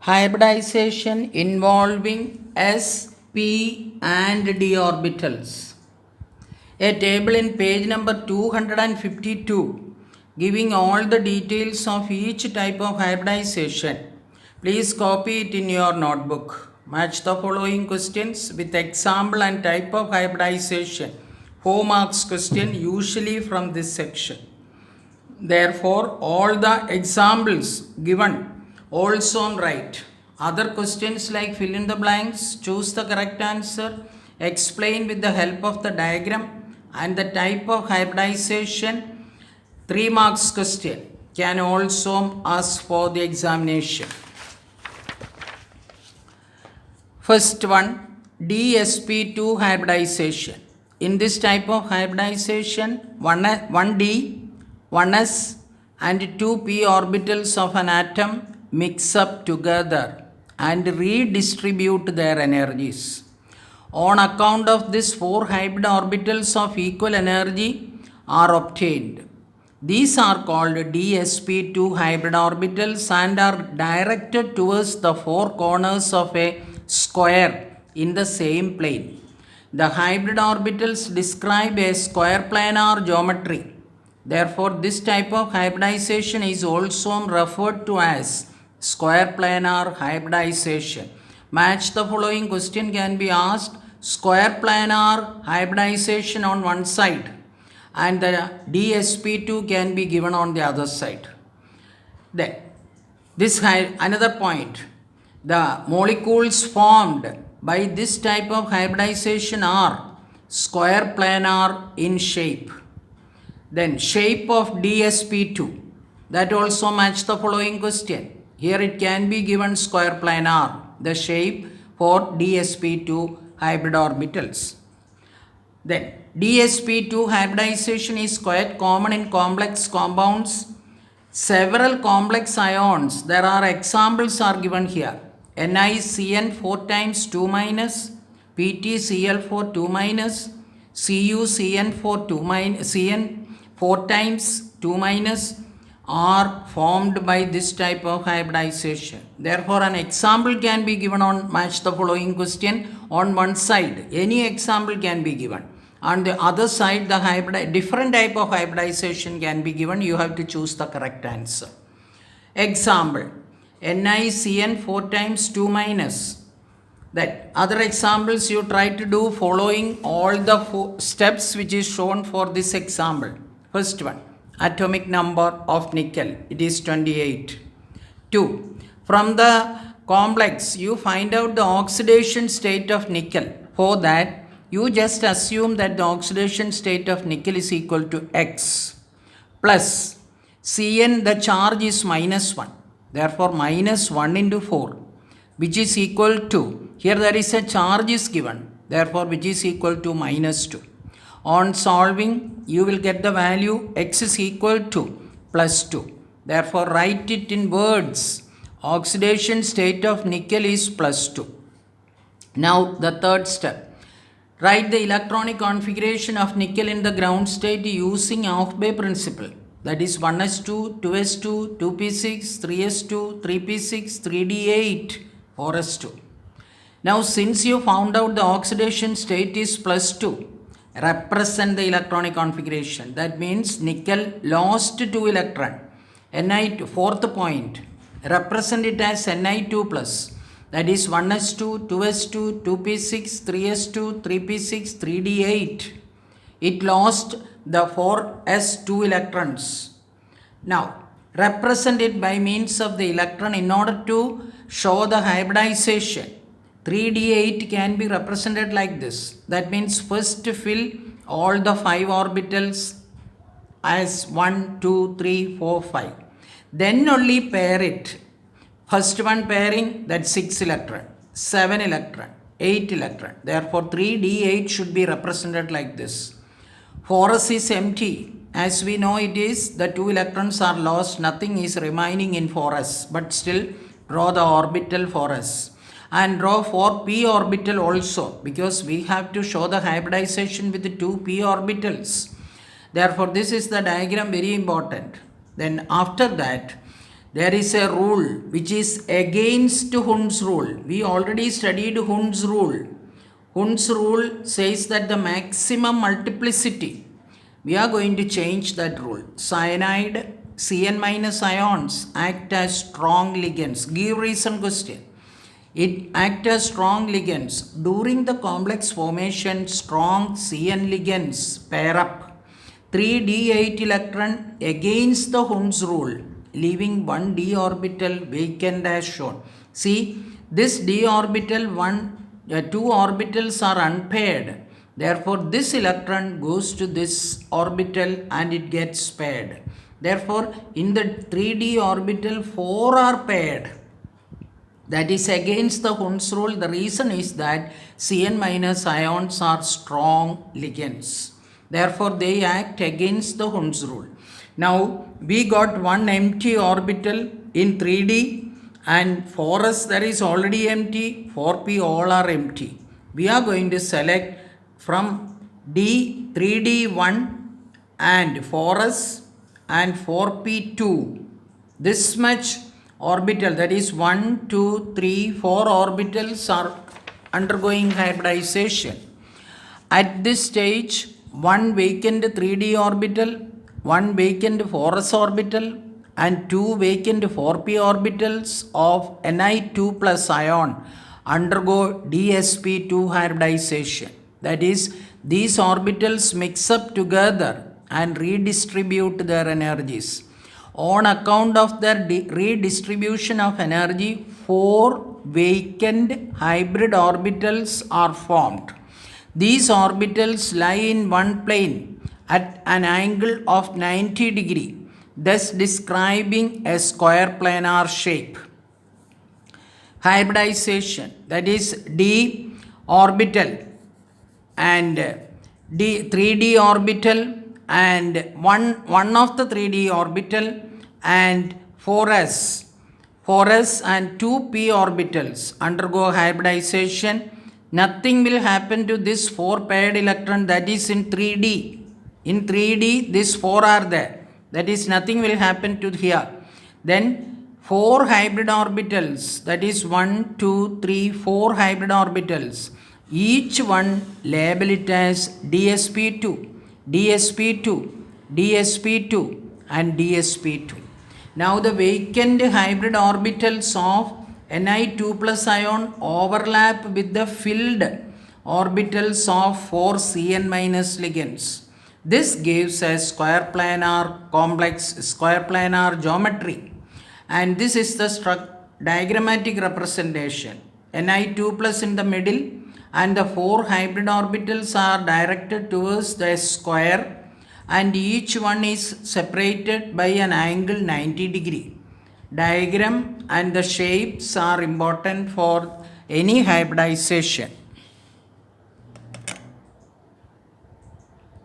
Hybridization involving s, p and d orbitals. A table in page number 252 giving all the details of each type of hybridization. Please copy it in your notebook. Match the following questions with example and type of hybridization. 4 marks question usually from this section. Therefore, all the examples given also write. Other questions like fill in the blanks, choose the correct answer, explain with the help of the diagram and the type of hybridization. 3 marks question can also ask for the examination. First one, DsP2 hybridization. In this type of hybridization, 1d, 1s and 2p orbitals of an atom mix up together and redistribute their energies. On account of this, 4 hybrid orbitals of equal energy are obtained. These are called DsP2 hybrid orbitals and are directed towards the 4 corners of a square in the same plane. The hybrid orbitals describe a square planar geometry. Therefore, this type of hybridization is also referred to as square planar hybridization. Match the following question can be asked. Square planar hybridization on one side and the DsP2 can be given on the other side. Then, another point. The molecules formed by this type of hybridization are square planar in shape. Then shape of DsP2, that also match the following question. Here it can be given square planar, the shape for DsP2 hybrid orbitals. Then DsP2 hybridization is quite common in complex compounds. Several complex ions, there are examples are given here. NiCN 4 times 2 minus, PtCl4 2 minus, CuCN4 2 minus, Cn 4 times 2 minus are formed by this type of hybridization. Therefore, an example can be given on match the following question on one side. Any example can be given. On the other side, the different type of hybridization can be given. You have to choose the correct answer. Example, NiCN 4 times 2 minus. That other examples you try to do following all the 4 steps which is shown for this example. First one, atomic number of nickel, it is 28. 2. From the complex, you find out the oxidation state of nickel. For that, you just assume that the oxidation state of nickel is equal to X plus Cn, the charge is minus 1. Therefore, minus 1 into 4, which is equal to, here there is a charge is given, therefore which is equal to minus 2. On solving, you will get the value X is equal to plus 2. Therefore, write it in words. Oxidation state of nickel is plus 2. Now, the third step. Write the electronic configuration of nickel in the ground state using Aufbau principle. That is 1s2, 2s2, 2p6, 3s2, 3p6, 3d8, 4s2. Now, since you found out the oxidation state is plus 2, represent the electronic configuration. That means nickel lost 2 electron. Ni2, fourth point, represent it as Ni2 plus. That is 1s2, 2s2, 2p6, 3s2, 3p6, 3d8. It lost the 4s2 electrons. Now, represent it by means of the electron in order to show the hybridization. 3d8 can be represented like this. That means first fill all the 5 orbitals as 1, 2, 3, 4, 5. Then only pair it. First one pairing, that's 6 electron, 7 electron, 8 electron. Therefore, 3d8 should be represented like this. 4s is empty. As we know it is, the 2 electrons are lost, nothing is remaining in 4s. But still, draw the orbital 4s. And draw 4p orbital also, because we have to show the hybridization with the 2p orbitals. Therefore, this is the diagram very important. Then after that, there is a rule which is against Hund's rule. We already studied Hund's rule. Hund's rule says that the maximum multiplicity, we are going to change that rule. Cyanide, Cn minus ions act as strong ligands. Give reason question. It act as strong ligands. During the complex formation, strong Cn ligands pair up. 3d8 electron against the Hund's rule, leaving one d orbital vacant as shown. See, this d orbital, two orbitals are unpaired. Therefore, this electron goes to this orbital and it gets paired. Therefore, in the 3d orbital, 4 are paired. That is against the Hund's rule. The reason is that Cn minus ions are strong ligands. Therefore, they act against the Hund's rule. Now, we got one empty orbital in 3d, and for us there is already empty, 4p all are empty. We are going to select from D 3d1 and 4s and 4p2. This much orbital, that is 1, 2, 3, 4 orbitals are undergoing hybridization. At this stage, one vacant 3d orbital, one vacant 4s orbital, and 2 vacant 4p orbitals of Ni2 plus ion undergo dsp2 hybridization. That is, these orbitals mix up together and redistribute their energies. On account of their redistribution of energy, 4 vacant hybrid orbitals are formed. These orbitals lie in one plane at an angle of 90 degree, thus describing a square planar shape. Hybridization, that is d orbital and 3d orbital and one of the 3d orbital and 4s and 2p orbitals undergo hybridization. Nothing will happen to this 4 paired electron that is in 3d. In 3d, these 4 are there. That is, nothing will happen to here. Then 4 hybrid orbitals, that is 1, 2, 3, 4 hybrid orbitals. Each one label it as dsp2, dsp2, dsp2 and dsp2. Now the vacant hybrid orbitals of Ni2 plus ion overlap with the filled orbitals of 4 Cn minus ligands. This gives a square planar complex, square planar geometry, and this is the diagrammatic representation. Ni2 plus in the middle and the 4 hybrid orbitals are directed towards the square, and each one is separated by an angle 90 degree. Diagram and the shapes are important for any hybridization.